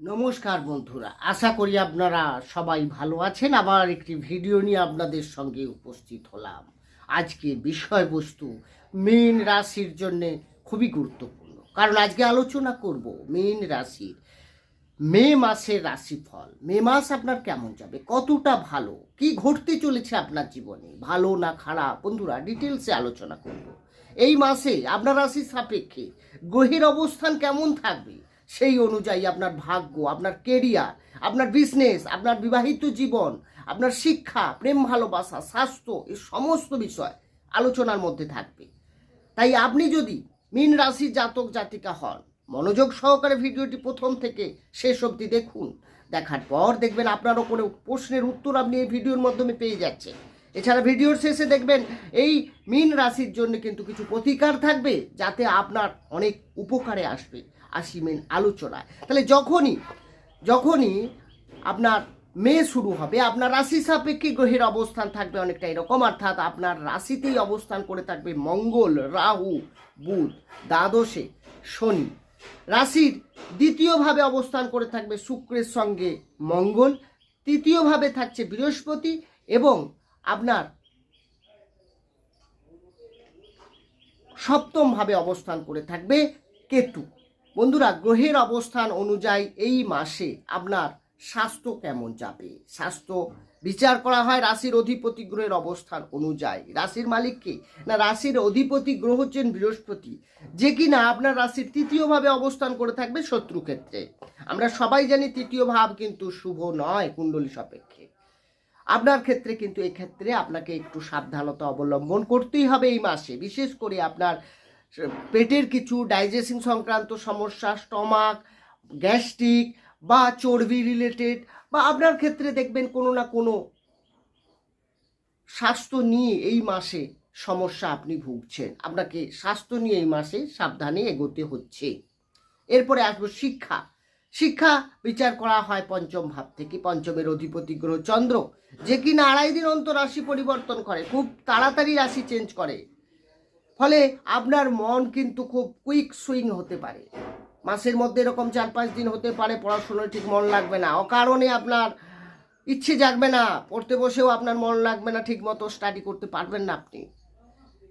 নমস্কার বন্ধুরা, আশা করি আপনারা সবাই ভালো আছেন। আবার একটি ভিডিও নিয়ে আপনাদের সঙ্গে উপস্থিত হলাম। আজকে বিষয়বস্তু মীন রাশির জন্য খুবই গুরুত্বপূর্ণ, কারণ আজকে আলোচনা করব মীন রাশির মে মাসের রাশিফল। মে মাস আপনার কেমন যাবে, কতটা ভালো, কি ঘটতে চলেছে আপনার জীবনে, ভালো না খারাপ, বন্ধুরা ডিটেলসে আলোচনা করব। এই মাসে আপনার রাশির সাপেক্ষে গ্রহের অবস্থান কেমন থাকবে, সেই অনুযায়ী আপনার ভাগ্য, আপনার কেরিয়ার, আপনার বিজনেস, আপনার বিবাহিত জীবন, আপনার শিক্ষা, প্রেম ভালোবাসা, স্বাস্থ্য, এই সমস্ত বিষয় আলোচনার মধ্যে থাকবে। তাই আপনি যদি মীন রাশির জাতক জাতিকা হন, মনোযোগ সহকারে ভিডিওটি প্রথম থেকে শেষ অবধি দেখুন। দেখার পর দেখবেন আপনারও কোনো প্রশ্নের উত্তর আপনি এই ভিডিওর মাধ্যমে পেয়ে যাচ্ছেন। এছাড়া ভিডিওর শেষে দেখবেন এই মীন রাশির জন্য কিন্তু কিছু প্রতিকার থাকবে, যাতে আপনার অনেক উপকারে আসবে। আসি মেন আলোচনায়। তাহলে যখনই আপনার মে শুরু হবে, আপনার রাশি সাপেক্ষে গ্রহের অবস্থান থাকবে অনেকটা এরকম, অর্থাৎ আপনার রাশিতেই অবস্থান করে থাকবে মঙ্গল, রাহু, বুধ, দ্বাদশে শনি। রাশির দ্বিতীয়ভাবে অবস্থান করে থাকবে শুক্রের সঙ্গে মঙ্গল, তৃতীয়ভাবে থাকছে বৃহস্পতি, এবং আপনার সপ্তমভাবে অবস্থান করে থাকবে কেতু। বন্ধুরা, গ্রহের অবস্থান অনুযায়ী এই মাসে আপনার স্বাস্থ্য কেমন যাবে, স্বাস্থ্য বিচার করা হয় রাশির অধিপতি গ্রহের অবস্থান অনুযায়ী। রাশির মালিককে না, রাশির অধিপতি গ্রহ হচ্ছেন বৃহস্পতি, যে কিনা আপনার রাশির তৃতীয়ভাবে অবস্থান করে থাকবে শত্রু ক্ষেত্রে। আমরা সবাই জানি তৃতীয় ভাব কিন্তু শুভ নয় কুণ্ডলী সাপেক্ষে। আপনার ক্ষেত্রে কিন্তু এক্ষেত্রে আপনাকে একটু সাবধানতা অবলম্বন করতেই হবে এই মাসে। বিশেষ করে আপনার পেটের কিছু ডাইজেশন সংক্রান্ত সমস্যা, স্টমাক, গ্যাস্ট্রিক বা চর্বি রিলেটেড, বা আপনার ক্ষেত্রে দেখবেন কোনো না কোনো স্বাস্থ্য নিয়ে এই মাসে সমস্যা আপনি ভুগছেন। আপনাকে স্বাস্থ্য নিয়ে এই মাসে সাবধানে এগোতে হচ্ছে। এরপরে আসবো শিক্ষা বিচার করা হয় পঞ্চম ভাব থেকে। পঞ্চমের অধিপতি গ্রহ চন্দ্র, যে কিনা 2.5 দিন অন্তর রাশি পরিবর্তন করে, খুব তাড়াতাড়ি রাশি চেঞ্জ করে। ফলে আপনার মন কিন্তু খুব কুইক সুইং হতে পারে। মাসের মধ্যে এরকম 4-5 দিন হতে পারে পড়াশোনায় ঠিক মন লাগবে না, অকারণে আপনার ইচ্ছে জাগবে না, পড়তে বসেও আপনার মন লাগবে না, ঠিক মতো স্টাডি করতে পারবেন না আপনি।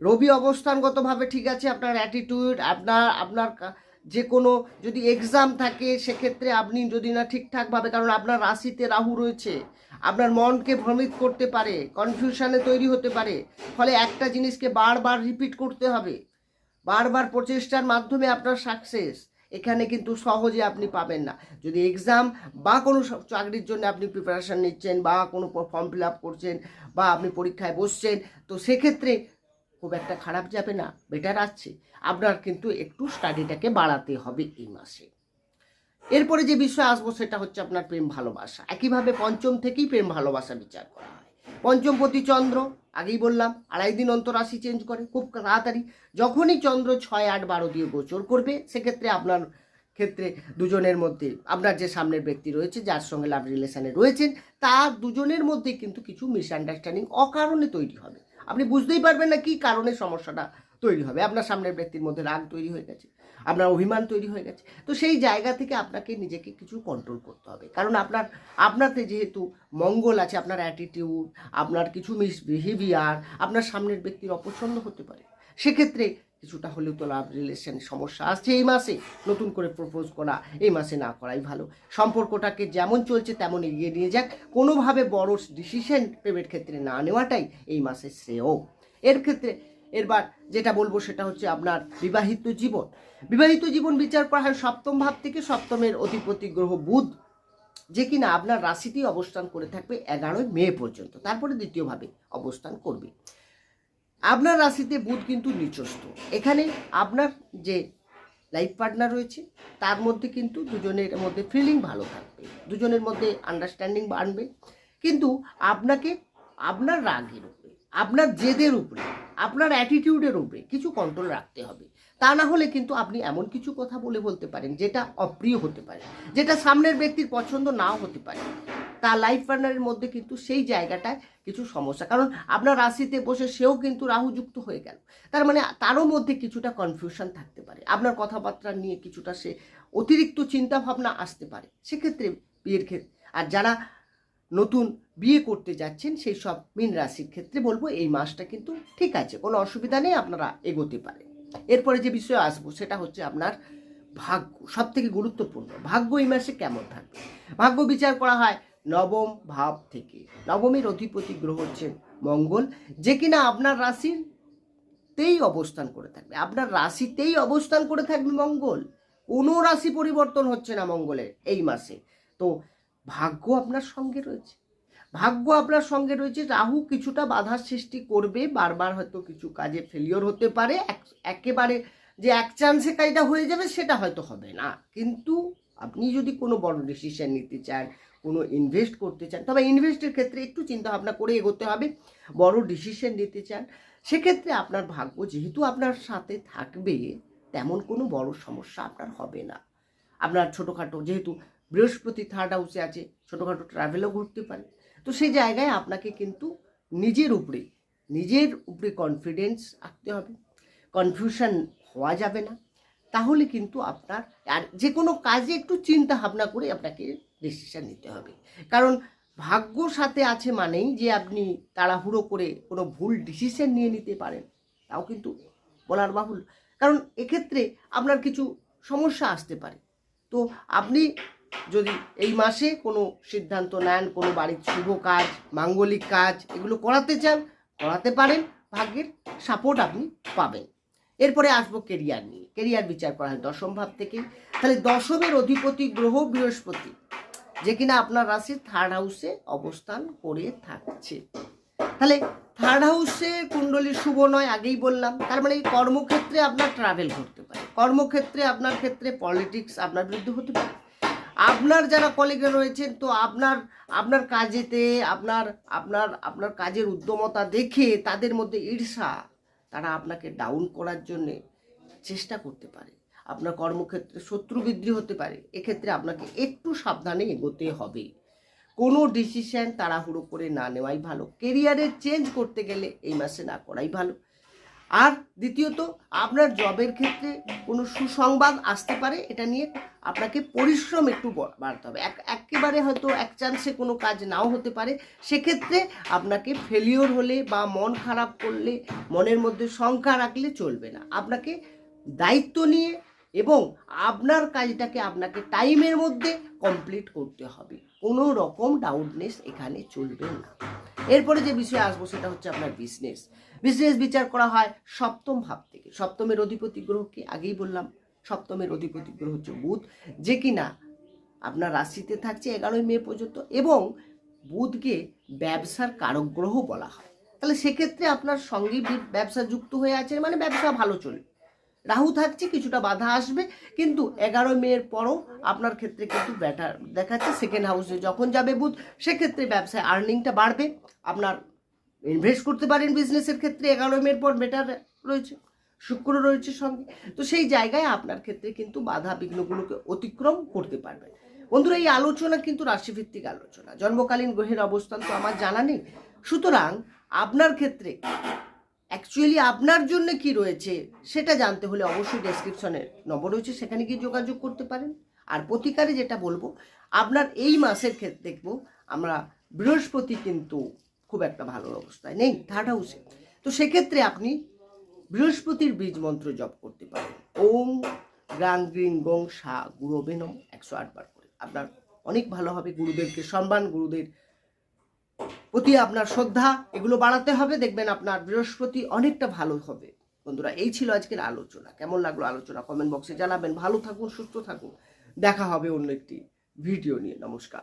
রবি অবস্থানগতভাবে ঠিক আছে, আপনার অ্যাটিটিউড, আপনার যে কোনো যদি এক্সাম থাকে সেক্ষেত্রে আপনি যদি না ঠিকঠাকভাবে, কারণ আপনার রাশিতে রাহু রয়েছে, আপনার মনকে ভ্রমিত করতে পারে, কনফিউশনে তৈরি হতে পারে। ফলে একটা জিনিসকে বারবার রিপিট করতে হবে, বারবার প্রচেষ্টার মাধ্যমে আপনার সাকসেস এখানে কিন্তু সহজে আপনি পাবেন না। যদি এক্সাম বা কোনো চাকরির জন্য আপনি প্রিপারেশান নিচ্ছেন, বা কোনো ফর্ম ফিল আপ করছেন, বা আপনি পরীক্ষায় বসছেন, তো সেক্ষেত্রে খুব একটা খারাপ যাবে না, বেটার আসছে। আপনার কিন্তু একটু স্টাডিটাকে বাড়াতে হবে এই মাসে। এরপরে যে বিষয় আসবো সেটা হচ্ছে আপনার প্রেম ভালোবাসা। একইভাবে পঞ্চম থেকেই প্রেম ভালোবাসা বিচার করা হয়। পঞ্চমপতি চন্দ্র, আগেই বললাম 2.5 দিন অন্তর রাশি চেঞ্জ করে খুব তাড়াতাড়ি। যখনই চন্দ্র 6, 8, 12 দিয়ে গোচর করবে, সেক্ষেত্রে আপনার ক্ষেত্রে দুজনের মধ্যে, আপনার যে সামনের ব্যক্তি রয়েছে, যার সঙ্গে লাভ রিলেশনে রয়েছেন, তার দুজনের মধ্যে কিন্তু কিছু মিসআন্ডারস্ট্যান্ডিং অকারণে তৈরি হবে। আপনি বুঝতেই পারবেন না কি কারণে সমস্যাটা তৈরি হবে। আপনার সামনের ব্যক্তির মধ্যে রাগ তৈরি হয়ে গেছে, আপনার অভিমান তৈরি হয়ে গেছে। তো সেই জায়গা থেকে আপনাকে নিজেকে কিছু কন্ট্রোল করতে হবে, কারণ আপনাতে যেহেতু মঙ্গল আছে, আপনার অ্যাটিটিউড, আপনার কিছু মিসবিহেভিয়ার আপনার সামনের ব্যক্তির অপছন্দ হতে পারে। সেক্ষেত্রে কিছুটা হলেও তো লাভ রিলেশন সমস্যা আসছে এই মাসে। নতুন করে প্রপোজ করা এই মাসে না করাই ভালো। সম্পর্কটাকে যেমন চলছে তেমন এগিয়ে নিয়ে যাক, কোনোভাবে বড় ডিসিশন প্রেমের ক্ষেত্রে না নেওয়াটাই এই মাসে শ্রেয়। এর ক্ষেত্রে এরবার যেটা বলবো সেটা হচ্ছে আপনার বিবাহিত জীবন বিচার করা হয় সপ্তম ভাব থেকে। সপ্তমের অধিপতি গ্রহ বুধ, যে কিনা আপনার রাশিতেই অবস্থান করে থাকবে 11 মে পর্যন্ত, তারপরে দ্বিতীয়ভাবে অবস্থান করবে। আপনার রাশিতে বুধ কিন্তু নিচস্থ। এখানে আপনার যে লাইফ পার্টনার রয়েছে তার মধ্যে কিন্তু দুজনের মধ্যে ফিলিং ভালো থাকবে, দুজনের মধ্যে আন্ডারস্ট্যান্ডিং বাড়বে। কিন্তু আপনাকে আপনার রাগের উপরে, আপনার জেদের উপরে, আপনার অ্যাটিটিউডের উপরে কিছু কন্ট্রোল রাখতে হবে। তা না হলে কিন্তু আপনি এমন কিছু কথা বলতে পারেন যেটা অপ্রিয় হতে পারে, যেটা সামনের ব্যক্তির পছন্দ নাও হতে পারে। তার লাইফ পার্টনারের মধ্যে কিন্তু সেই জায়গাটায় কিছু সমস্যা, কারণ আপনার রাশিতে বসে সেও কিন্তু রাহুযুক্ত হয়ে গেল, তার মানে তারও মধ্যে কিছুটা কনফিউশন থাকতে পারে। আপনার কথাবার্তা নিয়ে কিছুটা সে অতিরিক্ত চিন্তা ভাবনা আসতে পারে, সেক্ষেত্রে বিয়ের ক্ষেত্রে। আর যারা নতুন বিয়ে করতে যাচ্ছেন সেই সব মীন রাশির ক্ষেত্রে বলবো এই মাসটা কিন্তু ঠিক আছে, কোনো অসুবিধা নেই, আপনারা এগোতে পারেন। এরপরে যে বিষয়ে আসবো সেটা হচ্ছে আপনার ভাগ্য। সব থেকে গুরুত্বপূর্ণ, ভাগ্য এই মাসে কেমন থাকবে। ভাগ্য বিচার করা হয় নবম ভাব থেকে। নবমের অধিপতি গ্রহ হচ্ছেন মঙ্গল, যে কিনা আপনার রাশিতেই অবস্থান করে থাকবে। আপনার রাশিতেই অবস্থান করে থাকবে মঙ্গল, কোনো রাশি পরিবর্তন হচ্ছে না মঙ্গলের এই মাসে। তো ভাগ্য আপনার সঙ্গে রয়েছে, ভাগ্য আপনার সঙ্গে রয়েছে। রাহু কিছুটা বাধার সৃষ্টি করবে, বারবার হয়তো কিছু কাজে ফেলিওর হতে পারে, একেবারে যে এক চান্সে কাজটা হয়ে যাবে সেটা হয়তো হবে না। কিন্তু আপনি যদি কোনো বড় ডিসিশন নিতে চান, কোনো ইনভেস্ট করতে চান, তবে ইনভেস্টের ক্ষেত্রে একটু চিন্তা ভাবনা করে এগোতে হবে। বড় ডিসিশন নিতে চান, সেক্ষেত্রে আপনার ভাগ্য যেহেতু আপনার সাথে থাকবে, তেমন কোনো বড় সমস্যা আপনার হবে না। আপনার ছোটোখাটো, যেহেতু বৃহস্পতি থার্ড হাউসে আছে, ছোটোখাটো ট্রাভেলও ঘুরতে পারে। তো সেই জায়গায় আপনাকে কিন্তু নিজের উপরে কনফিডেন্স রাখতে হবে, কনফিউশন হওয়া যাবে না। তাহলে কিন্তু আপনার আর যে কোনো কাজে একটু চিন্তা ভাবনা করে আপনাকে ডিসিশন নিতে হবে। কারণ ভাগ্য সাথে আছে মানেই যে আপনি তাড়াহুড়ো করে কোনো ভুল ডিসিশন নিয়ে নিতে পারেন, তাও কিন্তু বলার বাহুল্য। কারণ এক্ষেত্রে আপনার কিছু সমস্যা আসতে পারে। তো আপনি যদি এই মাসে কোনো সিদ্ধান্ত নেন, কোনো বাড়ির শুভ কাজ, মাঙ্গলিক কাজ এগুলো করাতে চান, করাতে পারেন, ভাগ্যের সাপোর্ট আপনি পাবেন। এরপরে আসবো কেরিয়ার নিয়ে। কেরিয়ার বিচার করা হয় দশম ভাব থেকে। তাহলে দশমের অধিপতি গ্রহ বৃহস্পতি, যে কিনা আপনার রাশির থার্ড হাউসে অবস্থান করে থাকছে। তাহলে থার্ড হাউসে কুণ্ডলী শুভ নয়, আগেই বললাম। তার মানে কর্মক্ষেত্রে আপনার ট্রাভেল করতে পারে, কর্মক্ষেত্রে আপনার ক্ষেত্রে পলিটিক্স আপনার বিরুদ্ধে হতে পারে। আপনার যারা কলিগরা রয়েছেন, তো আপনার কাজেতে আপনার কাজের উদ্যমতা দেখে তাদের মধ্যে ঈর্ষা, তারা আপনাকে ডাউন করার জন্যে চেষ্টা করতে পারে। আপনার কর্মক্ষেত্রে শত্রু বৃদ্ধি হতে পারে। এক্ষেত্রে আপনাকে একটু সাবধানে এগোতে হবে। কোনো ডিসিশন তাড়াহুড়ো করে না নেওয়াই ভালো। কেরিয়ারে চেঞ্জ করতে গেলে এই মাসে না করাই ভালো। আর দ্বিতীয়ত, আপনার জবের ক্ষেত্রে কোনো সুসংবাদ আসতে পারে, এটা নিয়ে আপনাকে পরিশ্রম একটু বাড়তে হবে। একেবারে হয়তো এক চান্সে কোনো কাজ নাও হতে পারে, সেক্ষেত্রে আপনাকে ফেলিওর হলে বা মন খারাপ করলে, মনের মধ্যে শঙ্কা রাখলে চলবে না। আপনাকে দায়িত্ব নিয়ে এবং আপনার কাজটাকে আপনাকে টাইমের মধ্যে কমপ্লিট করতে হবে। কোনো রকম ডাউটনেস এখানে চলবে না। এরপরে যে বিষয়ে আসবো সেটা হচ্ছে আপনার বিজনেস বিচার করা হয় সপ্তম ভাব থেকে। সপ্তমের অধিপতি গ্রহকে আগেই বললাম, সপ্তমের অধিপতি গ্রহ হচ্ছে বুধ, যে কিনা আপনার রাশিতে থাকছে 11ই মে পর্যন্ত, এবং বুধকে ব্যবসার কারক গ্রহ বলা হয়। তাহলে সেক্ষেত্রে আপনার সঙ্গে ব্যবসা যুক্ত হয়ে আছে, মানে ব্যবসা ভালো চলবে। রাহু থাকছে, কিছুটা বাধা আসবে, কিন্তু 11 মের পরও আপনার ক্ষেত্রে কিন্তু বেটার দেখাচ্ছে। সেকেন্ড হাউসে যখন যাবে বুধ, সেক্ষেত্রে ব্যবসায় আর্নিংটা বাড়বে। আপনার ইনভেস্ট করতে পারেন বিজনেসের ক্ষেত্রে। 11 মের পর বেটার রয়েছে, শুক্র রয়েছে সঙ্গে। তো সেই জায়গায় আপনার ক্ষেত্রে কিন্তু বাধা বিঘ্নগুলোকে অতিক্রম করতে পারবেন। বন্ধুরা, এই আলোচনা কিন্তু রাশিভিত্তিক আলোচনা, জন্মকালীন গ্রহের অবস্থান তো আমার জানা নেই। সুতরাং আপনার ক্ষেত্রে অ্যাকচুয়ালি আপনার জন্য কি রয়েছে সেটা জানতে হলে অবশ্যই ডেসক্রিপশনের নম্বর রয়েছে, সেখানে গিয়ে যোগাযোগ করতে পারেন। আর প্রতিকারে যেটা বলবো, আপনার এই মাসের ক্ষেত্রে দেখবো আমরা বৃহস্পতি কিন্তু খুব একটা ভালো অবস্থায় নেই থার্ড হাউসে। তো সেক্ষেত্রে আপনি বৃহস্পতির বীজ মন্ত্র জপ করতে পারেন। ওম গ্রাং গ্রিং গং সা গুরবে নম 108 বার করে। আপনার অনেক ভালো হবে। গুরুদেবকে সম্মান, গুরুদের প্রতি আপনার শ্রদ্ধা, এগুলো বাড়াতে হবে। দেখবেন আপনার বৃহস্পতি অনেকটা ভালো হবে। বন্ধুরা, এই ছিল আজকের আলোচনা। কেমন লাগলো আলোচনা কমেন্ট বক্সে জানাবেন। ভালো থাকুন, সুস্থ থাকুন। দেখা হবে অন্য একটি ভিডিও নিয়ে। নমস্কার।